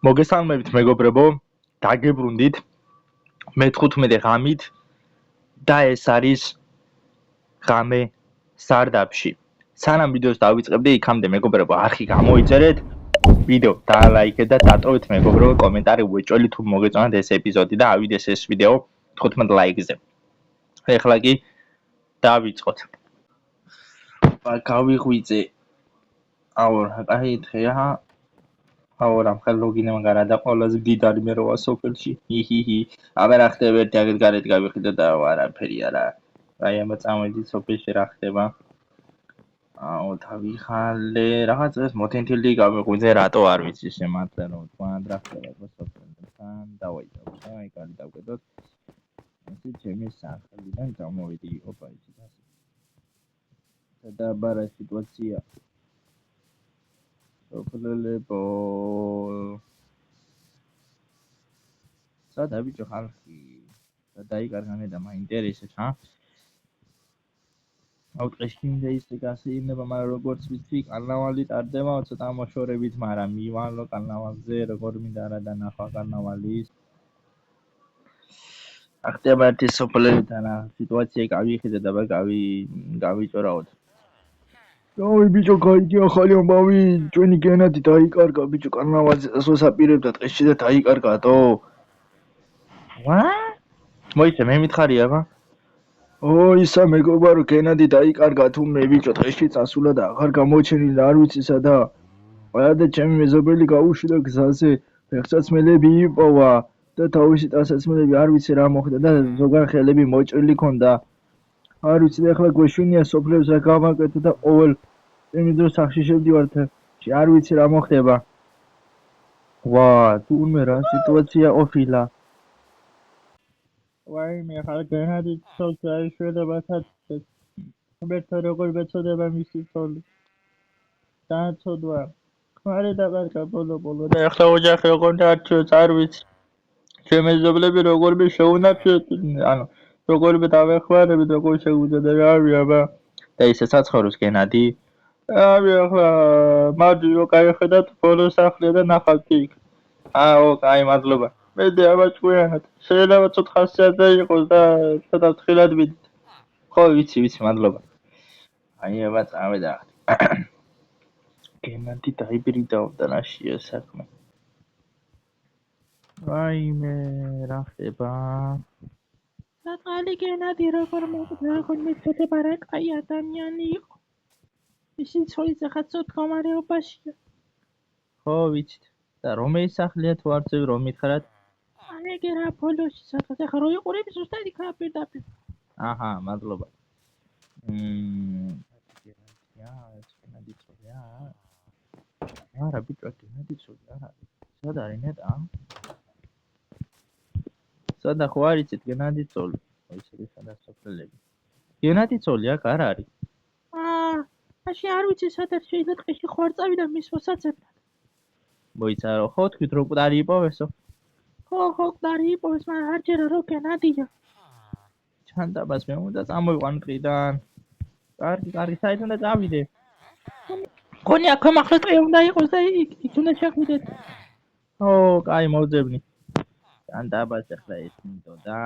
მოგესალმებით მეგობრებო, დაგებრუნდით მე-15 ღამით და ეს არის ღამე სარდაფში. სანამ ვიდეოს დავიწყებდი, იქამდე მეგობრებო, არხი გამოიწერეთ, ვიდეო დალაიქეთ და დატოვეთ მეგობრებო კომენტარი უეჭველი თუ მოგეწონათ ეს ეპიზოდი და ავიდეს ეს ვიდეო 15 ლაიქზე. ეხლა კი დავიწყოთ. გავიღვიძე. აი დღეა აურა ხელ ლოგინი მაგარა და ყველაზე დიდარი მე როა სოფელში. ჰიჰიჰი. აბა რა ხდება ერთი აგეთ გარეთ გავიხიდე და არაფერი არა. აი ამა წამოიდი სოფელში რა ხდება. თავიხალე რაღაც დღეს მოთენთილი გავიღვიძე რატო არ ვიცი შემართლე რომ თქვენ რა ხდება სოფელთან დავაიწყო. აი კარი დავკეთოთ. ესე ჩემი სახელიდან გამოვიდი. ოპა იცი და ბარა სიტუაცია. სოფლელებო სადა ბიჭო ხალხი და დაიკარგანე და მაინტერესებს აუ ტყეში მინდა ისე გასეირნება მაგრამ როგორც ვიცი კარნავალი ტარდება ცოტა მოშორებით მაგრამ მივალო კარნავალზე როგორ მინდა არა დანახვა კარნავალის ახტება ერთი სოფლებთან სიტუაცია გავიხიდე და გავიჭორავთ Oi, bicho, გაიგე ახალი ამბავი, ჩვენი გენადი დაიკარგა, bicho, კარნავალზე ასვასაპირებდა ტყეში და დაიკარგათო. მოიცა მე მითხარი აბა. ისა მეგობრებო, რომ გენადი დაიკარგა თუ მე bicho ტყეში წასულა და აღარ გამოჩენილი არ ვიცი სადა. და ჩემი მეზობელი გაუშვიდა გზაზე, ფეხსაცმელები იპოვა და თავისი ტანსაცმელები არ ვიცი რა მოხდა და ზოგან ხელები მოჭრილი ქონდა. არ ვიცი და ახლა გვეშვენია სოფლებს რა გავაკეთე და ყოველ იმი დროს სახში შევდივართ არ ვიცი რა მოხდება თურმე რა სიტუაცია ყოფილა ვაიმე ხარ გენადი სოციალურ შედებასაც მერტო როგორ მეწოდება მისი სოლი დააწოდვა ხარი დაბარგა ბოლო და ახლა ოჯახი როგორ დაარჩიოს არ ვიცი შემეძობლები როგორ მე შეუნაფიოთ ანუ როგორ მე დავეხმარებით როგორ შეგვიძლია და აბა და ისე საცხოვროს გენადი ახლა მარჯვენა გაიხედათ ბოლო სახლი და ნახავთ იქ კაი მადლობა მე აბა ჭკვიანად შეიძლება ცოტა ხასიათზე იყოს და ცოტა თხილად ვიდით ხო ვიცი მადლობა აი აბა წავედა გენადი დაიბრიდაობდა რაშია საქმე ვაიმე რა ხდება ნატალი გენადი როგორ მეწოდება რა კაი ადამიანი იყო ისიც ხოლმე ხაც მდგომარეობაშია ხო ვიცით და რომელი სახლია თუ არც რომ მითხრათ ეგ რა ბოლოში სადღაც ახლა რო იყურები ზუსტად იქ რა პირდაპირ აჰა მადლობა არა ბიჭო გენადი ცოლი არა სად არის ნეტა სადა ხო არ იცით გენადი ცოლი ისე სადა სოფლელები გენადი ცოლი აქ არ არის მაშინ არ ვიცი სადაც შეიძლება ტყეში ხო არ წავიდა მის მოსაცებად მოიცა რომ ხო თქვით რომ ყდარი იპოვესო ხო ყდარი იპოვეს მაგრამ არ ჯერა რო გენადია ჩანდაბას მე უნდა წამოვიყვან ტყიდან კარგი საით უნდა წავიდე გონი აქ მახლოს ტყე უნდა იყოს და იქ უნდა შეხვიდეთ კაი მოძებნი ჩანდაბას ახლა ეს მინდოდა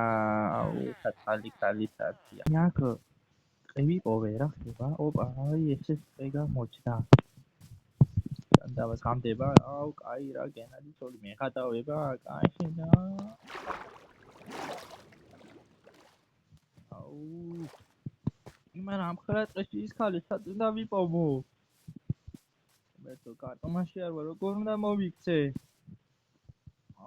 საწყალი კალისაცია აქ ტყევი პოვე რა ხდება ოპა აი ესე ტყე გამოჩნდა ჩანდაბას გამდება კაი რა გენადი ცოლი მეხატავება კაი და იმან ამხრა ტყეში ის ხალი სად უნდა ვიპოვო მე თო კარტომაში არ ვარ როგორ უნდა მოვიქცე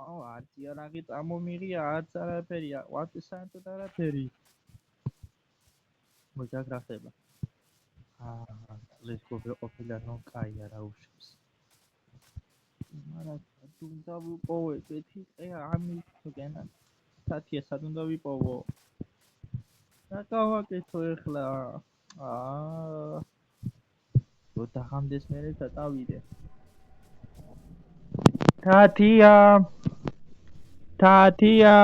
არც იარაღი წამომიღია არც არაფერია ვარც საერთოდ არაფერი მოიცა რა ხდება ლესკობე ყოფილა რომ კაი არა უშვებს მაგრამ თუ უნდა ვიპოვო ესეთი ტყე ამის გენა სათია სად უნდა ვიპოვო რა გავაკეთო ეხლა როცა ხამდეს მე წავიდე თათია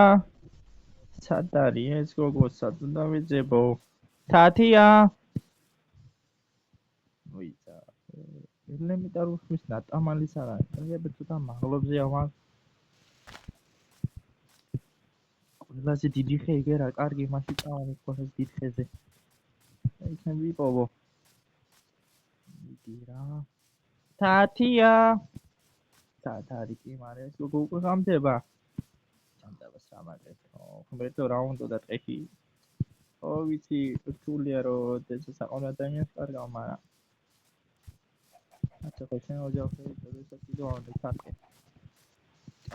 სად არის ეს გოგო სად უნდა ვიძებო თათია მოიცა ელემენტარულ ხმის ნატამალის არ არის. ტრიები ცოტა მაღლობზეა მაგ. ყველაზე დიდი ხე იგერა, კარგი, მაშინ წავალი ხოლმე დიდ ხეზე. იქნებ ვიპოვო. მიდი რა. თათია. თათარი კი, მაგრამ ეს გოგო უკვე გამდება. ჩანდაბას რა მაგეთო. ხმერთო რა უნდა და ტყეში. ო ვიცი, რთულია რომ ეს საყოველთაო ადამიანს კარგავ, მაგრამ ასე ხო შენ ოჯახი ესეც იდეალურად თარკე.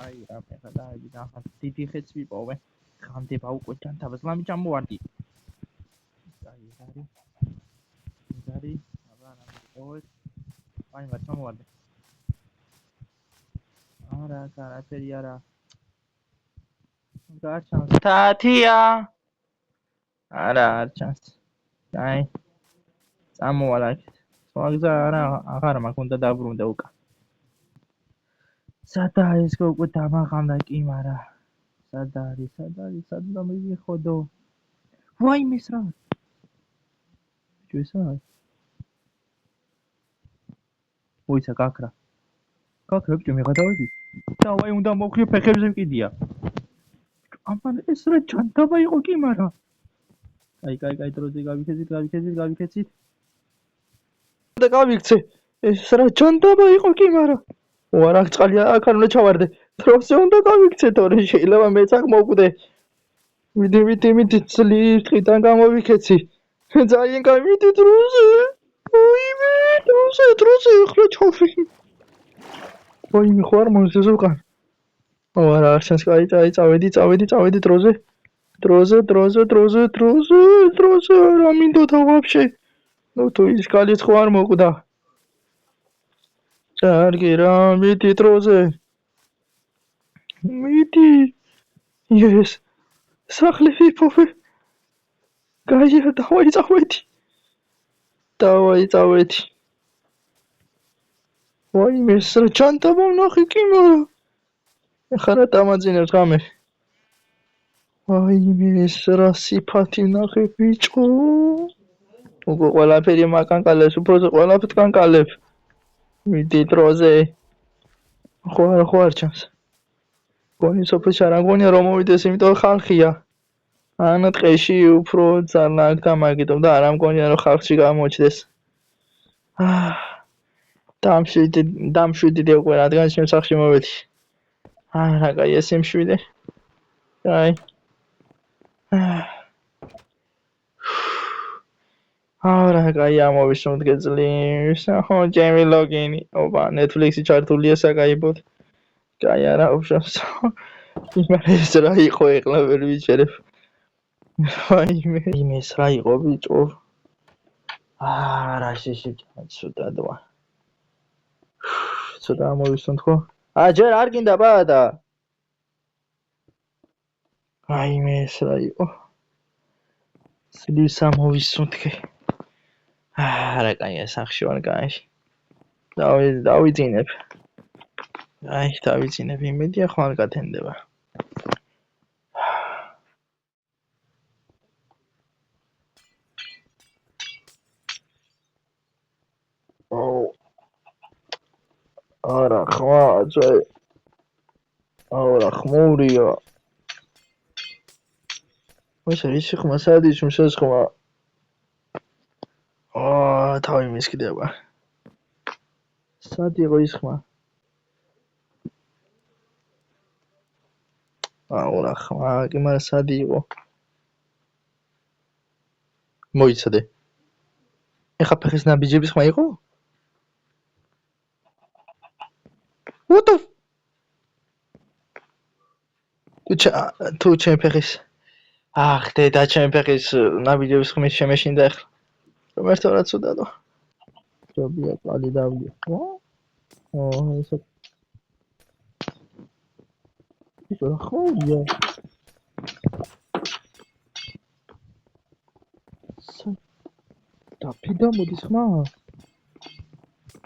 აი რა მე ხადაები და დიდი ხეც ვიპოვე. ხანდება უკვე ჩანდაბას, ლამი ჩამოვარდი. აი არის. აბა რა მიყოვე. აი მაგ ჩამოვარდი. არა, არაფერი არა. გაჩანს. თათია. არა, არ ჩანს. აი. წამოვალ აქ. სვაგზა არა, აღარ მაქვს, უნდა დაბრუნდე უკან. სადა ეს უკვე დამაღამდა კი, მაგრამ სადა არის, სადა მივიხოდო. ვაიმეს რა. ჯუისა. მოიცა გაქრა. გაქრა ბიჭო მე გადავედი. დავაი უნდა მოვხიო ფეხებზე მკიდია. ამან ეს რა ჩანდაბა იყო კი, მაგრამ კაი დროზე გავიქეცით. და გავიქცე. ეს რა ჩანდაბა იყო კი, მაგრამ ვარ აქ წყალია, აქ არ უნდა ჩავარდე. დროზე უნდა გავიქცე, თორე შეიძლება მეც აქ მოვკვდე. მიდი ძლივ ტყიდან გამოვიქეცი. ძალიან გამიდი დროზე. ოიმე, დროზე ახლა ჩავში. ოიმე ხوار მომზეს უკან. არა, არჩენს კაი, წავედი დროზე. დროზე, რა მინდოდა ვაფშე. ნუ თუ ის კალიც ხო არ მოკვდა. კარგი რა, მიდი დროზე. მიდი. ეს სახლი ვიპოვე. გაია, დავაი წავედი. ვაიმე, ეს რა ჩანდაბა ვნახე კი, მაგრამ ეხლა რა დამაძინებს ღამე. ვაიმე, ეს რა სიფათი ვნახე ბიჭო. უკვე ყველაფერი მაკანკალებს, უბრალოდ ყველაფერს კანკალებს. მიდი დროზე. ხო არ ჩანს. გონი სოფელში არ ამგონია რომ მოვიდეს, იმიტომ ხალხია. ან ტყეში უფრო ძალაკ და მაგიტომ და არ ამგონია რომ ხალხში გამოჩდეს. დამშვიდე უკვე რადგან ჩემ სახლში მოვედი. რა კაი ეს იმშვიდე. კაი. არა კაი ამოვისმოთ გეძლივს. ხო ჩემი ლოგინი. ოპა Netflix-ი ჩართულია საკაიბოდ. კაი არა უშავს. იმას რა იყო ეხლა ვერ ვიჩერებ. ვაიმე იმეს რა იყო ბიჭო. რა შეჭაცუდადვა. ცოტა ამოვისმოთ ხო? ჯერ არ გინდა ბადა. ვაიმე ეს რა იყო. სლივს ამოვისმოთ კი. რა კაი სახში ვარ კაი. დავიძინებ. დავიძინებ იმედია ხო არ გათენდება. არა ხმა ძე. არა ხმურია. ის ხმა სადის მშეს ხმა. თავი მისკდება. სად იყო ის ხმა? არა ხმა კი მაგრამ სად იყო? მოიცადე. ეხა ფეხის ნაბიჯების ხმა იყო? What the? თუ ჩემ ფეხის. დედა ჩემ ფეხის ნაბიჯების ხმის შემეშინდა ეხლა. რომ ერთო რა ცუდადო. ჯობია წალი დავიდე. ესე. ის რა ხოია? და ფიდა მოდის ხმა?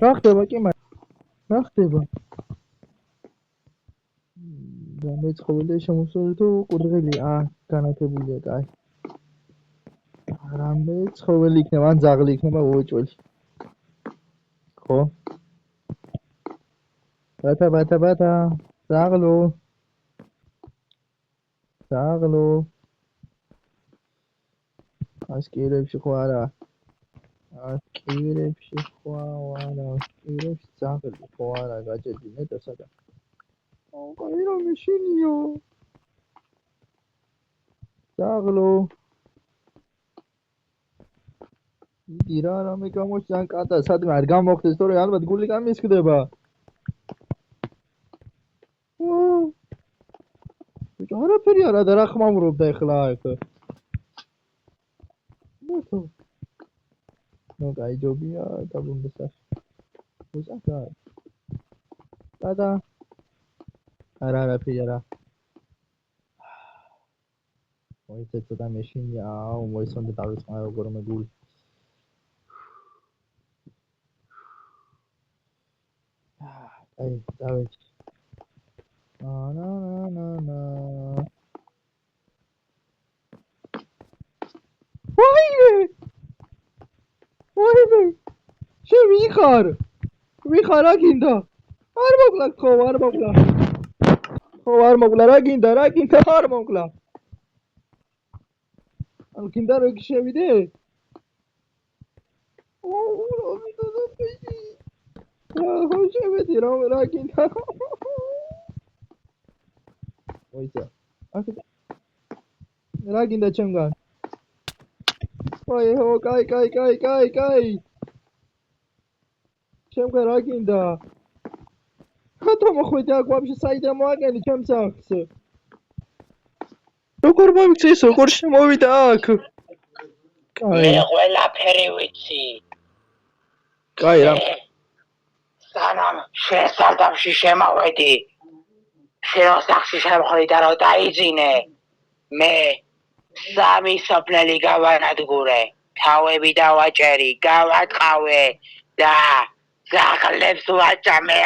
რა ხდება კი მაგრამ? რა ხდება? და მე ცხოველი შემოსული თუ ყურღელი განათებულია კაი. რამე ცხოველი იქნება ან ძაღლი იქნება უეჭველი. ხო? ბატა საღლო ასკირებში ხო არა ასკირებში საღლი ხო არა გაჭედი ნეტო სადა აი რომ შინიო საღლო იგი რა რამე გამოჩან კატა სადმე არ გამოხდეს თორე ალბათ გული გამისკდება ბიჭო არაფერი არა და რა ხმამრობდა ეხლა აქ ნუ გაიჯობია დაბრუნდეს უსახა და არა არაფერი არა მოიცე ცოტა მეშინია აუ მოისონდა დავიწყნა როგორ მეგული აი დავიწყე ანა ვაიმე შე ვიხარ რა გინდა არ მოკლა ხო არ მოკლა რა გინდა არ მოკლა ან გინდა რომ შევიდე რა შევედი რა გინდა მოიცა რა გინდა ჩემგან ой, кай. Чем-то рагинда. Хто მოხვედი აქ вообще საიდან მოაგენი ჩემს ახს? როგორ მომწეს, როგორ შემოვიდა აქ? მე ყველაფერი ვიცი. კაი რა. სანამ შესარდამში შემოვედი. შენ სახში შემოხვედი და რა დაიძინე. მე სამი სოფლელი გავანადგურე. თავები დავაჭერი, გავატყავე და ზაღლებს ვაჭამე.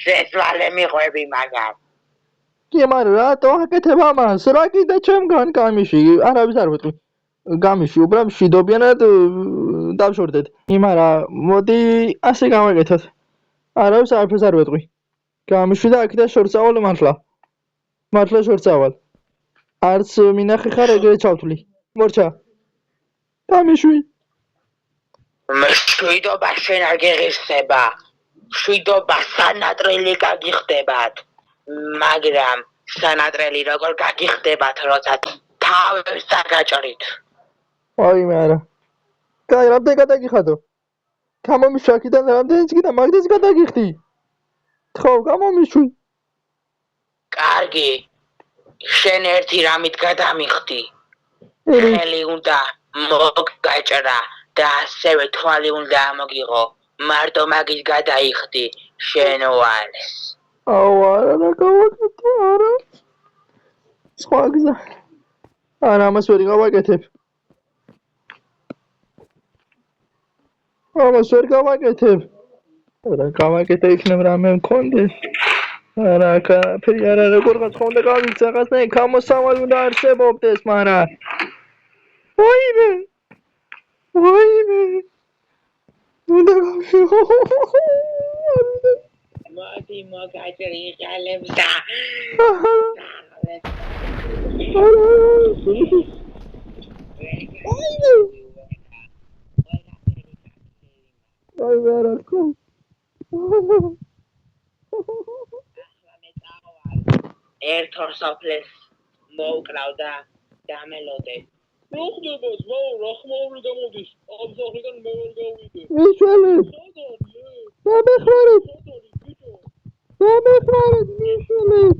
შესვალე მიყვები მაგარ. კი, მაგრამ რატო აკეთებ ამას? რა კიდე ჩემგან გამიში? არავის არ ვიტყვი. გამიში, უბრალოდ მშვიდობიანად დავშორდეთ. იმარა, მოდი ასე გავაკეთოთ. არავის არაფერს არ ვიტყვი. გამიში და აქ და შორწავალ მართლა. მართლა შორწავალ. არც მინახე ხარ ეგრე ჩავთვლი. მორჩა. გამიში. მშვიდობა შენ არ გეღირსება. მშვიდობა სანატრელი გაგიხდებათ. მაგრამ სანატრელი როგორ გაგიხდებათ, როცა თავებს დაგაჭრით. აი მე არა. კაი, რამდენი გადაგიხადო? გამომიშვი აქედან რამდენიც კიდე მაგდეს გადაგიხდი. ხო, გამომიშვი. კარგი. შენ ერთი რამით გადამიხდი. ხელი უნდა მოგაჭრა და ასევე თვალი უნდა ამოგიღო. მარტო მაგის გადაიხდი შენ ვალს. აუ არა რა გავაკეთე არა. სხვა გზა. არა ამას ვერ გავაკეთებ. ამას ვერ გავაკეთებ. რა გავაკეთე იქნებ რამე მქონდეს. არა კაფე არა როგორღაც ხონდა გავიქცა რაღაცა გამოსავალი უნდა არსებობდეს მაგრამ. ვაიმე. უნდა მოდი მოგაჭრი ხალებს და აი ვერაკო ერთ ორ სოფლეს მოვკლავ და დამელოდე. რა ხდებათ, რა ხმაური გამოდის? ამ სახლიდან მე ვერ გავიდე. მიშველეთ. დამეხმარეთ, მიშველეთ.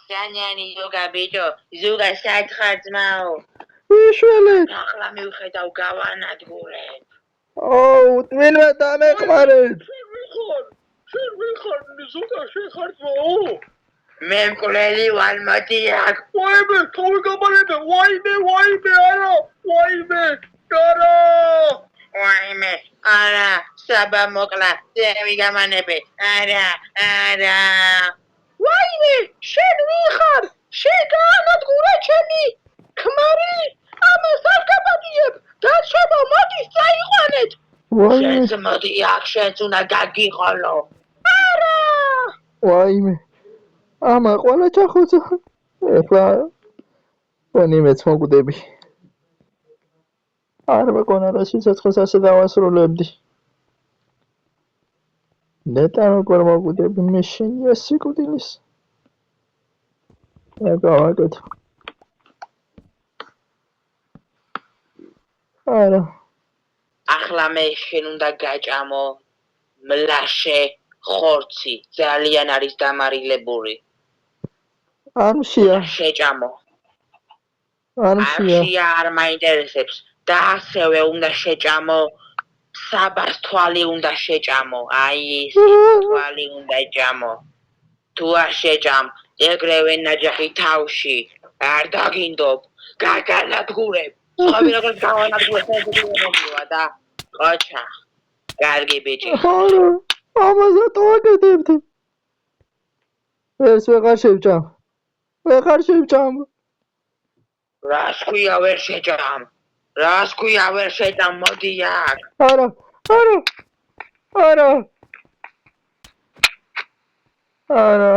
სანიანი ზოგა ბიჭო, ზოგა სათხარ ძმაო. მიშველეთ. ახლა მივხედავ გავანადგურეთ. აუ, თვითონ დამეხმარეთ. შენ ვიხარ, ზოგა შენ ხარ ძმაო? მე მკვლელი ვარ, მოდი აქ. ვაიმე, თავი გამარებე, ვაიმე, არა, ვაიმე, არა, საბა მოკლა, ძევი გამანებე, არა. ვაიმე, შენ ვიხარ, შენ გაანადგურე ჩემი ქმარი, ამას არ გაბადიებ, დაჩება, მოდის წაიყვანეთ. ვაიმე, შენც მოდი აქ შენც უნდა გაგიყოლო. ვაიმე. ამა ყველა ჩახოცა. ეხლა ვენიმეც მოგვდები. არ მეკონა რა სიცოცხლეს ასე დავასრულებდი. ნეტა როგორ მოგვდები მე შენია სიკვდილის. აკავაკეთ. არა. ახლა მე შენ უნდა გაჭამო მლაშე ხორცი, ძალიან არის დამარილებული. არ მშია, შეჭამო. არ მშია. არშია არ მაინტერესებს და ასევე უნდა შეჭამო საბას თვალი უნდა შეჭამო. აი ეს თვალი უნდა ჭამო. თუ არ შეჭამ, ეგრევე ნაჯახი თავში არ დაგინდობ. გაგანადგურებ. სხვები როგორც გავანადგურებ, ეგრევე და ყოჩა. კარგი ბიჭი. არა, ამაზე თვაკეთებთ. ეს ვეღარ შევჭამ. ვეღარ შევჭამ. რას ქვია ვერ შეჭამ? რას ქვია ვერ შეჭამ? მოდი აქ. არა, არა. არა. არა.